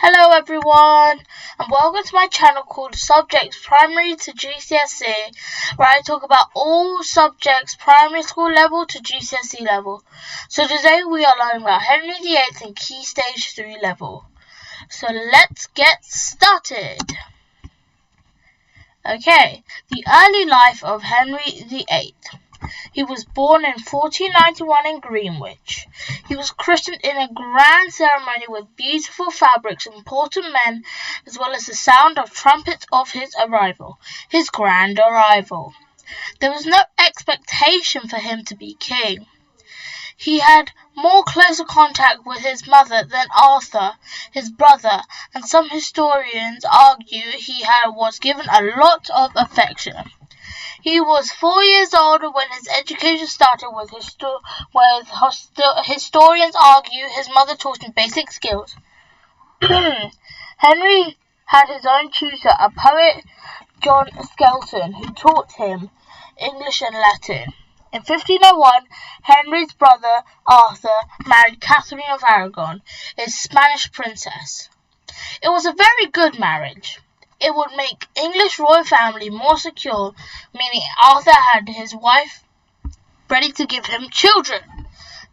Hello everyone, and welcome to my channel called Subjects Primary to GCSE, where I talk about all subjects primary school level to GCSE level. So today we are learning about Henry VIII and Key Stage 3 level. So let's get started. Okay, the early life of Henry VIII. He was born in 1491 in Greenwich. He was christened in a grand ceremony with beautiful fabrics and important men, as well as the sound of trumpets of his grand arrival. There was no expectation for him to be king. He had more closer contact with his mother than Arthur, his brother, and some historians argue he was given a lot of affection. He was 4 years old when his education started, with historians argue his mother taught him basic skills. Henry had his own tutor, a poet, John Skelton, who taught him English and Latin. In 1501, Henry's brother Arthur married Catherine of Aragon, a Spanish princess. It was a very good marriage. It would make English royal family more secure, meaning Arthur had his wife ready to give him children.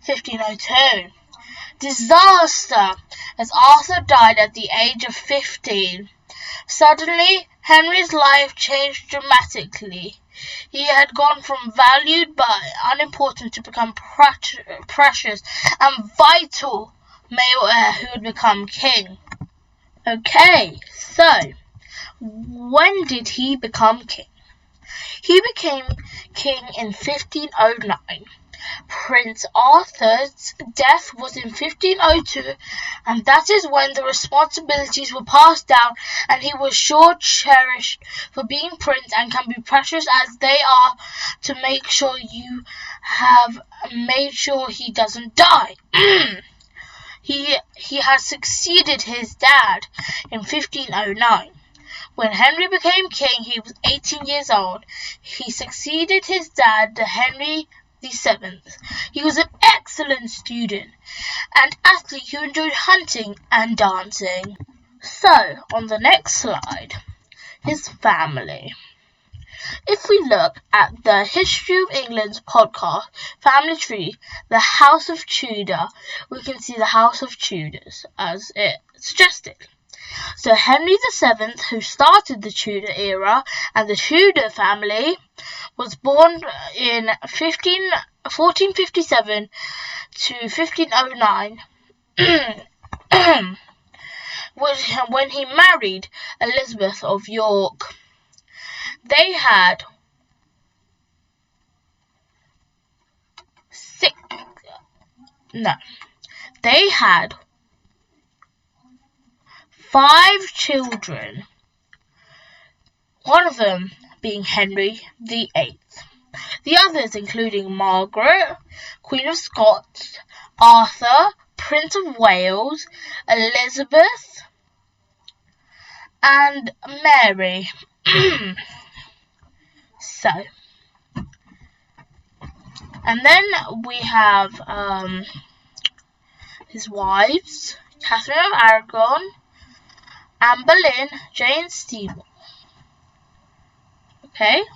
1502. Disaster, as Arthur died at the age of 15. Suddenly, Henry's life changed dramatically. He had gone from valued but unimportant to become precious and vital male heir who would become king. Okay, so when did he become king? He became king in 1509. Prince Arthur's death was in 1502, and that is when the responsibilities were passed down, and he was cherished for being prince and can be precious as they are, to make sure you have made sure he doesn't die. He had succeeded his dad in 1509. When Henry became king, he was 18 years old. He succeeded his dad, Henry VII. He was an excellent student and athlete who enjoyed hunting and dancing. So, on the next slide, his family. If we look at the History of England's podcast, Family Tree, the House of Tudor, we can see the House of Tudors as it suggested. So Henry VII, who started the Tudor era, and the Tudor family, was born in 1457 to 1509, when he married Elizabeth of York. They had They had 5 children, one of them being Henry VIII. The others including Margaret, Queen of Scots, Arthur, Prince of Wales, Elizabeth, and Mary. And then we have his wives, Catherine of Aragon, Anne Boleyn, Jane Seymour. Okay?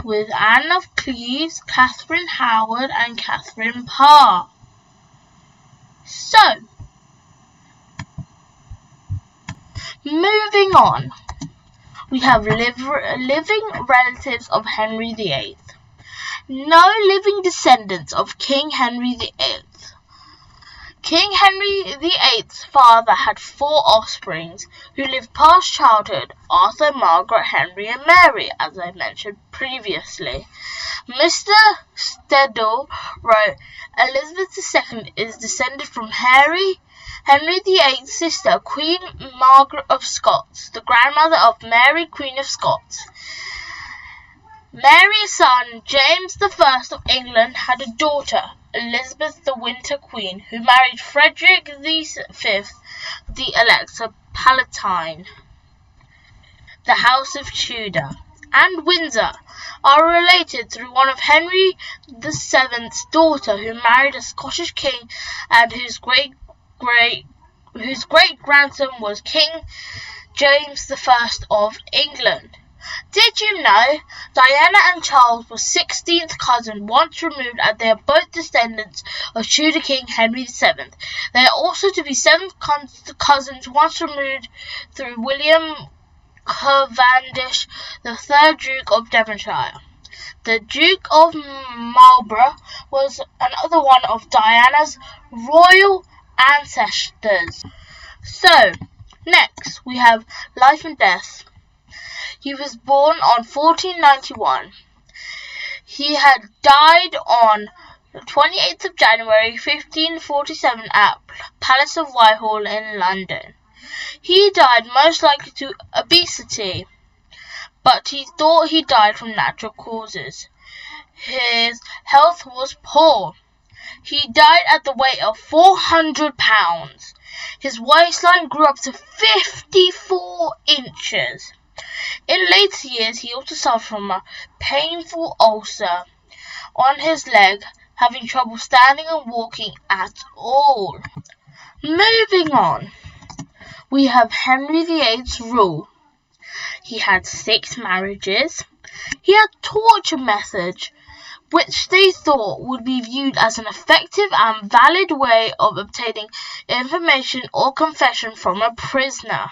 With Anne of Cleves, Catherine Howard, and Catherine Parr. So, moving on, we have living relatives of Henry VIII. No living descendants of King Henry VIII. King Henry VIII's father had 4 offspring who lived past childhood: Arthur, Margaret, Henry, and Mary, as I mentioned previously. Mr. Steddle wrote, Elizabeth II is descended from Henry VIII's sister, Queen Margaret of Scots, the grandmother of Mary, Queen of Scots. Mary's son, James I of England, had a daughter, Elizabeth the Winter Queen, who married Frederick V, the Elector Palatine. The House of Tudor and Windsor are related through one of Henry VII's daughter, who married a Scottish king and whose great whose great-grandson was King James I of England. Did you know Diana and Charles were 16th cousins once removed, and they are both descendants of Tudor King Henry VII. They are also to be 7th cousins once removed through William Cavendish, the 3rd Duke of Devonshire. The Duke of Marlborough was another one of Diana's royal ancestors. So, next we have life and death. He was born on 1491. He had died on the 28th of January 1547 at Palace of Whitehall in London. He died most likely to obesity, but he thought he died from natural causes. His health was poor. He died at the weight of 400 pounds. His waistline grew up to 54 inches. In later years, he also suffered from a painful ulcer on his leg, having trouble standing and walking at all. Moving on, we have Henry VIII's rule. He had 6 marriages. He had torture methods, which they thought would be viewed as an effective and valid way of obtaining information or confession from a prisoner.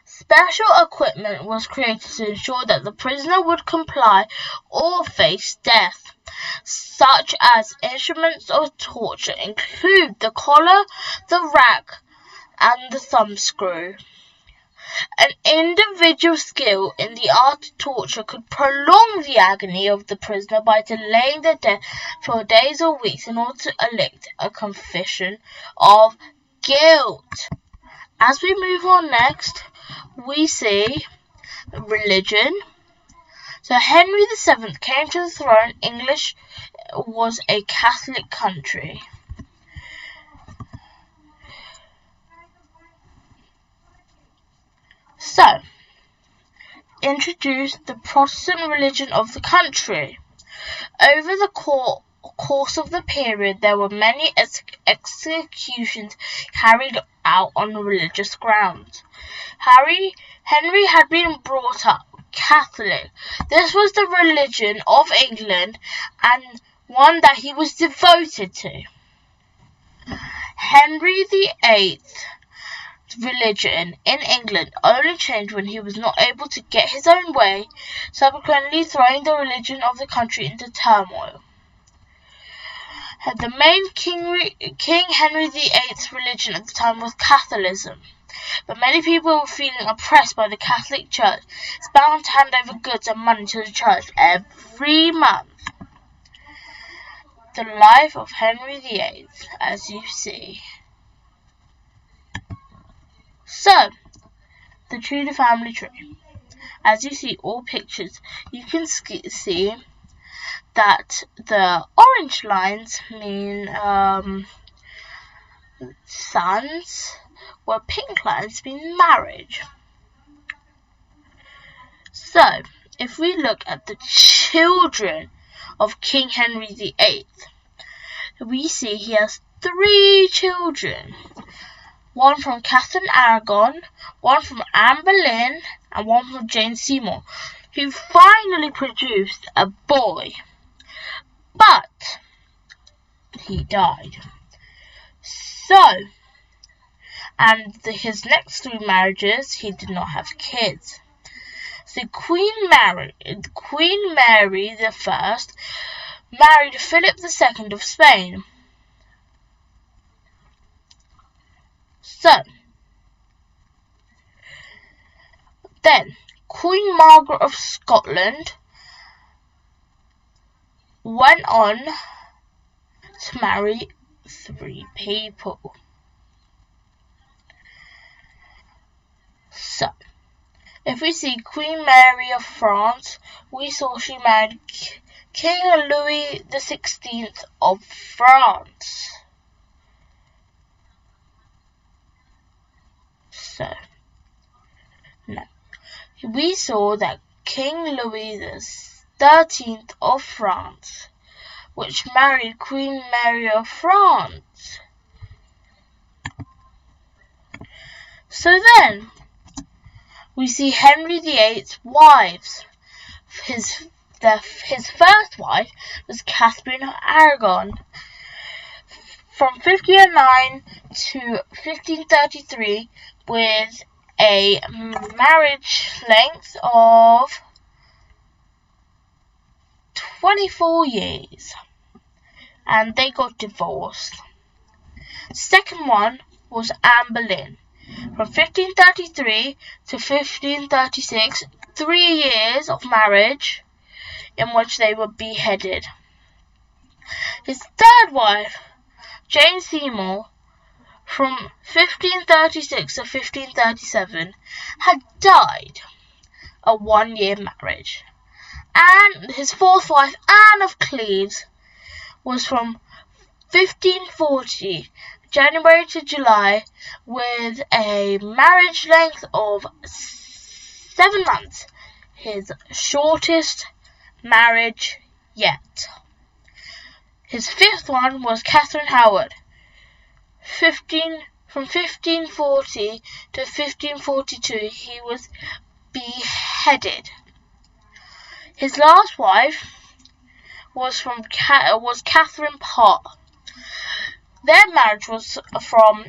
Special equipment was created to ensure that the prisoner would comply or face death. Such as instruments of torture include the collar, the rack, and the thumbscrew. An individual skill in the art of torture could prolong the agony of the prisoner by delaying their death for days or weeks in order to elicit a confession of guilt. As we move on next, we see religion. So Henry VII came to the throne. English was a Catholic country. So, introduced the Protestant religion of the country. Over the course of the period, there were many executions carried out on religious grounds. Henry had been brought up Catholic. This was the religion of England and one that he was devoted to. Henry VIII's religion in England only changed when he was not able to get his own way, subsequently throwing the religion of the country into turmoil. The main King Henry VIII's religion at the time was Catholicism, but many people were feeling oppressed by the Catholic Church. It's bound to hand over goods and money to the church every month. The life of Henry VIII, as you see. So, the Tudor family tree. As you see all pictures, you can see that the orange lines mean sons, while pink lines mean marriage. So, if we look at the children of King Henry VIII, we see he has 3 children. One from Catherine Aragon, one from Anne Boleyn, and one from Jane Seymour, who finally produced a boy. But he died. So, and his next 3 marriages, he did not have kids. So Queen Mary I married Philip II of Spain. So, then Queen Margaret of Scotland went on to marry 3 people. So, if we see Queen Mary of France, we saw she married King Louis XVI of France. So, now, we saw that King Louis XIII of France, which married Queen Mary of France. So then, we see Henry VIII's wives. His first wife was Catherine of Aragon. From 1509 to 1533, with a marriage length of 24 years, and they got divorced. Second one was Anne Boleyn. From 1533 to 1536, 3 years of marriage in which they were beheaded. His third wife, Jane Seymour, from 1536 to 1537, had died, a 1-year marriage. And his fourth wife, Anne of Cleves, was from 1540, January to July, with a marriage length of 7 months, his shortest marriage yet. His fifth one was Catherine Howard, from 1540 to 1542. He was beheaded. His last wife was Catherine Parr. Their marriage was from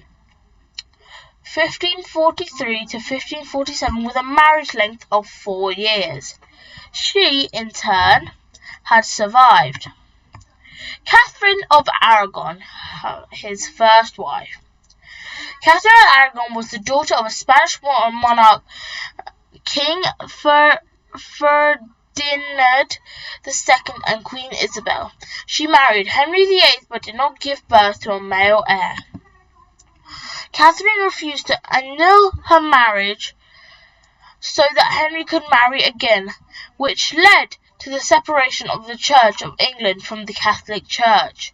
1543 to 1547, with a marriage length of 4 years. She, in turn, had survived. Catherine of Aragon, his first wife. Catherine of Aragon was the daughter of a Spanish monarch, King Ferdinand II and Queen Isabel. She married Henry VIII but did not give birth to a male heir. Catherine refused to annul her marriage so that Henry could marry again, which led to the separation of the Church of England from the Catholic Church.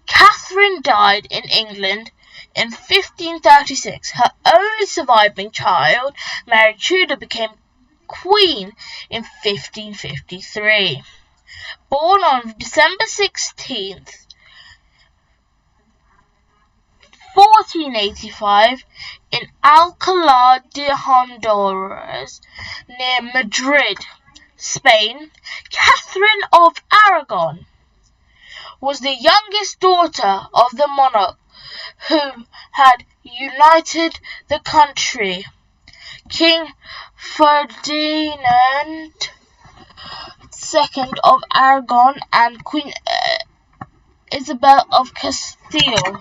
Catherine died in England in 1536. Her only surviving child, Mary Tudor, became Queen in 1553. Born on December 16th, 1485, in Alcalá de Honduras, near Madrid, Spain, Catherine of Aragon was the youngest daughter of the monarch who had united the country, King Ferdinand II of Aragon and Queen Isabel of Castile.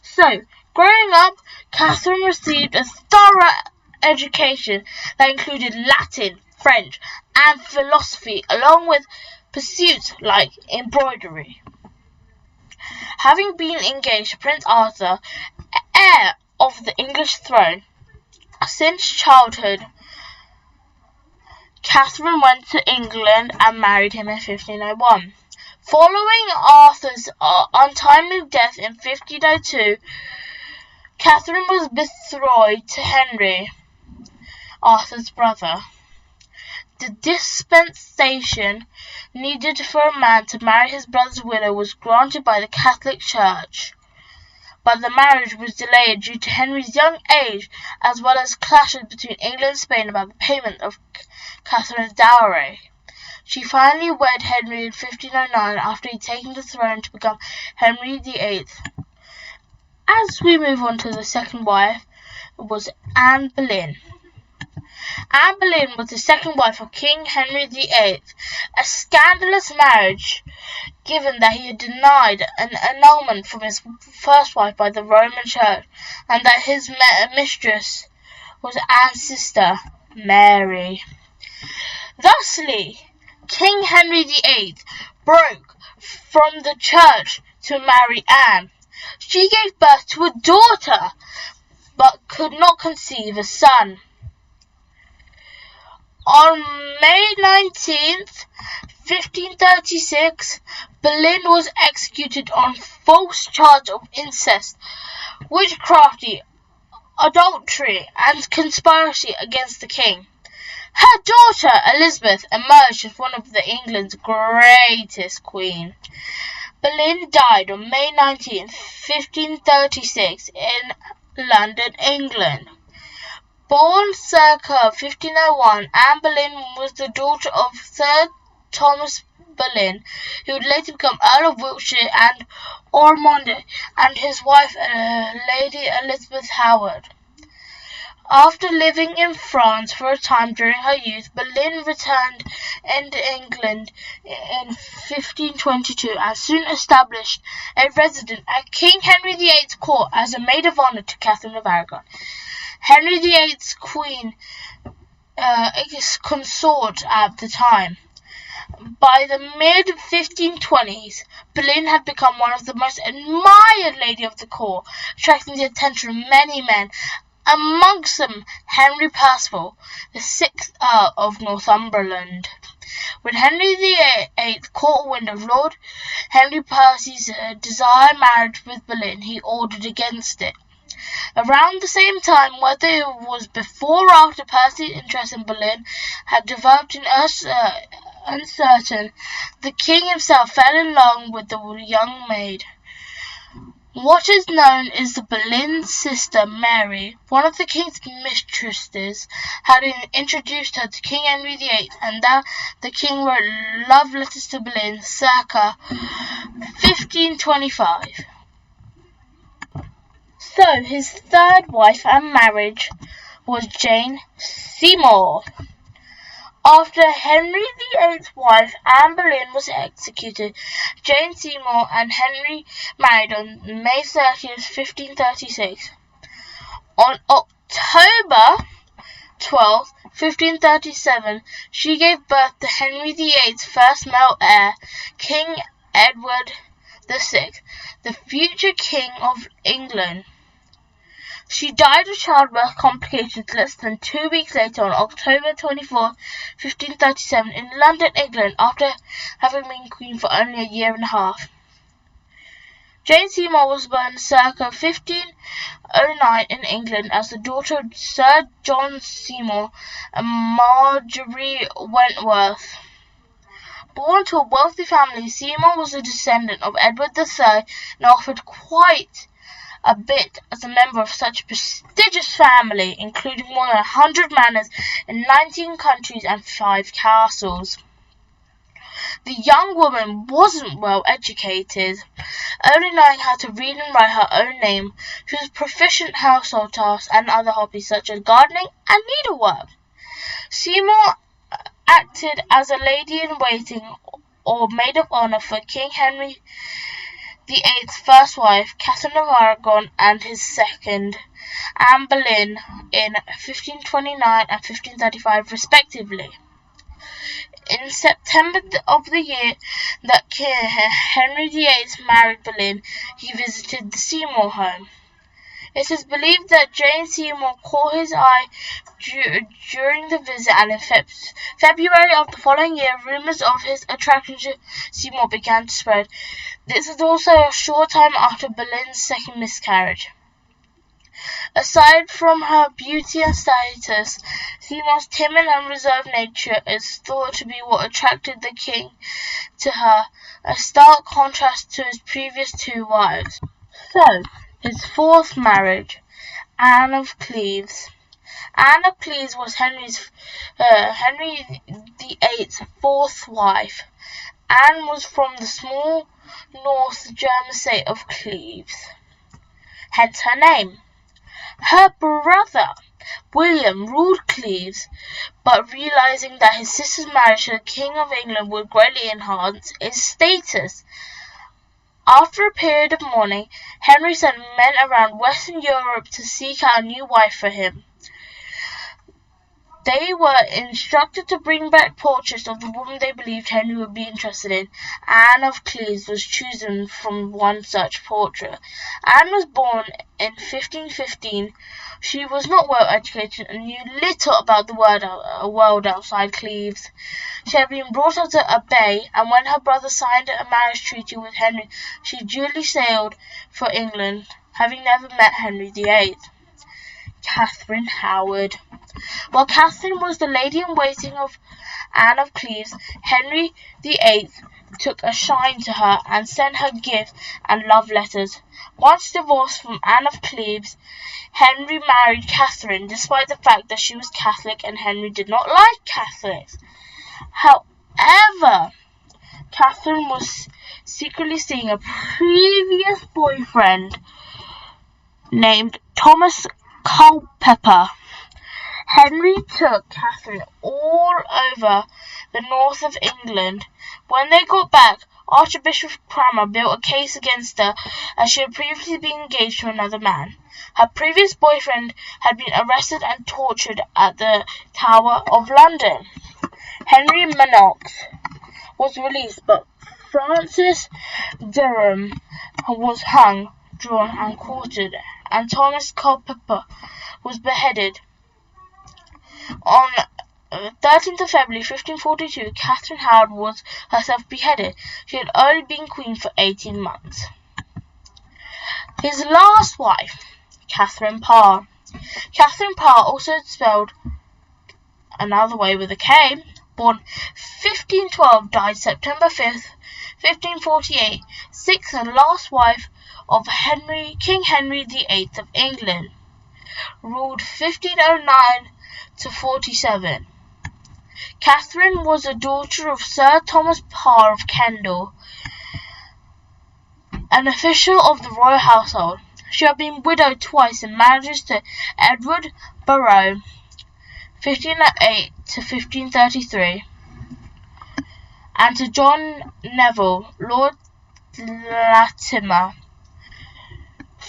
So, growing up, Catherine received a thorough education that included Latin, French, and philosophy, along with pursuits like embroidery. Having been engaged to Prince Arthur, heir of the English throne, since childhood, Catherine went to England and married him in 1501. Following Arthur's untimely death in 1502, Catherine was betrothed to Henry, Arthur's brother. The dispensation needed for a man to marry his brother's widow was granted by the Catholic Church, but the marriage was delayed due to Henry's young age, as well as clashes between England and Spain about the payment of Catherine's dowry. She finally wed Henry in 1509 after he'd taken the throne to become Henry VIII. As we move on to the second wife, was Anne Boleyn. Anne Boleyn was the second wife of King Henry VIII, a scandalous marriage given that he had denied an annulment from his first wife by the Roman Church, and that his mistress was Anne's sister, Mary. Thusly, King Henry VIII broke from the church to marry Anne. She gave birth to a daughter, but could not conceive a son. On May 19th, 1536, Boleyn was executed on false charge of incest, witchcraft, adultery, and conspiracy against the king. Her daughter, Elizabeth, emerged as one of England's greatest queens. Boleyn died on May 19, 1536 in London, England. Born circa 1501, Anne Boleyn was the daughter of Sir Thomas Boleyn, who would later become Earl of Wiltshire and Ormond, and his wife, Lady Elizabeth Howard. After living in France for a time during her youth, Boleyn returned into England in 1522 and soon established a residence at King Henry VIII's court as a maid of honour to Catherine of Aragon, Henry VIII's queen consort at the time. By the mid-1520s, Boleyn had become one of the most admired ladies of the court, attracting the attention of many men, amongst them Henry Perceval, the 6th Earl of Northumberland. When Henry VIII caught wind of Lord Henry Percy's desired marriage with Boleyn, he ordered against it. Around the same time, whether it was before or after Percy's interest in Boleyn had developed uncertain, the king himself fell in love with the young maid. What is known is the Boleyn's sister Mary, one of the king's mistresses, had introduced her to King Henry VIII, and that the king wrote love letters to Boleyn circa 1525. So his third wife and marriage was Jane Seymour. After Henry VIII's wife Anne Boleyn was executed, Jane Seymour and Henry married on May 30th, 1536. On October 12th, 1537, she gave birth to Henry VIII's first male heir, King Edward VI, the future King of England. She died of childbirth complications less than 2 weeks later on October 24, 1537 in London, England, after having been queen for only a year and a half. Jane Seymour was born circa 1509 in England as the daughter of Sir John Seymour and Marjorie Wentworth. Born to a wealthy family, Seymour was a descendant of Edward III and offered quite a bit as a member of such a prestigious family, including more than 100 manors in 19 countries and 5 castles. The young woman wasn't well educated, only knowing how to read and write her own name. She was proficient in household tasks and other hobbies such as gardening and needlework. Seymour acted as a lady-in-waiting or maid of honour for King Henry VIII's first wife, Catherine of Aragon, and his second, Anne Boleyn, in 1529 and 1535 respectively. In September of the year that Henry VIII married Boleyn, he visited the Seymour home. It is believed that Jane Seymour caught his eye during the visit, and in February of the following year, rumours of his attraction to Seymour began to spread. This was also a short time after Boleyn's second miscarriage. Aside from her beauty and status, Seymour's timid and reserved nature is thought to be what attracted the king to her, a stark contrast to his previous 2 wives. So, his fourth marriage, Anne of Cleves. Anne of Cleves was Henry VIII's fourth wife. Anne was from the small North German state of Cleves, hence her name. Her brother, William, ruled Cleves, but realizing that his sister's marriage to the King of England would greatly enhance his status. After a period of mourning, Henry sent men around Western Europe to seek out a new wife for him. They were instructed to bring back portraits of the woman they believed Henry would be interested in. Anne of Cleves was chosen from one such portrait. Anne was born in 1515. She was not well educated and knew little about the world outside Cleves. She had been brought up to obey, and when her brother signed a marriage treaty with Henry, she duly sailed for England, having never met Henry VIII. Catherine Howard. While Catherine was the lady-in-waiting of Anne of Cleves, Henry VIII took a shine to her and sent her gifts and love letters. Once divorced from Anne of Cleves, Henry married Catherine, despite the fact that she was Catholic and Henry did not like Catholics. However, Catherine was secretly seeing a previous boyfriend named Thomas Culpeper. Henry took Catherine all over the north of England. When they got back, Archbishop Cranmer built a case against her as she had previously been engaged to another man. Her previous boyfriend had been arrested and tortured at the Tower of London. Henry Manox was released, but Francis Durham was hung, drawn and quartered, and Thomas Culpeper was beheaded. On 13th of February 1542, Catherine Howard was herself beheaded. She had only been queen for 18 months. His last wife, Catherine Parr. Catherine Parr, also spelled another way with a K, born 1512, died September 5th, 1548, sixth and last wife of King Henry VIII of England. Ruled 1509 to 47. Catherine was a daughter of Sir Thomas Parr of Kendal, an official of the royal household. She had been widowed twice in marriages to Edward Barrow, 1508 to 1533, and to John Neville, Lord Latimer,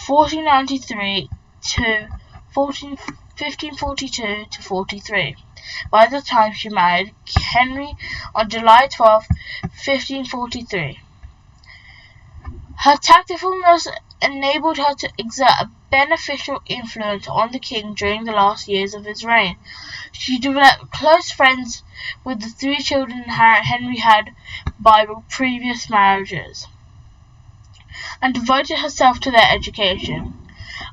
1493 to 1542 to 43. By the time she married Henry on July 12, 1543. Her tactfulness enabled her to exert a beneficial influence on the king during the last years of his reign. She developed close friends with the 3 children Henry had by previous marriages, and devoted herself to their education.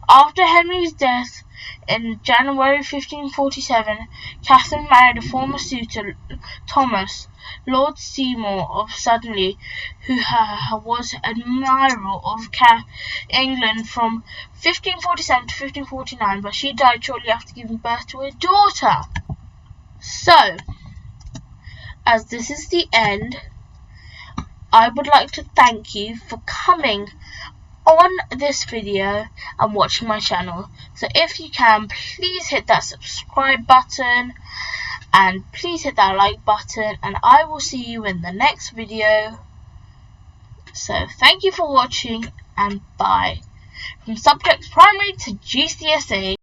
After Henry's death in January 1547, Catherine married a former suitor, Thomas, Lord Seymour of Suddenly, who was admiral of England from 1547 to 1549, but she died shortly after giving birth to a daughter. So, as this is the end, I would like to thank you for coming on this video and watching my channel. So if you can, please hit that subscribe button and please hit that like button, and I will see you in the next video. So thank you for watching, and bye. From subjects primary to GCSE.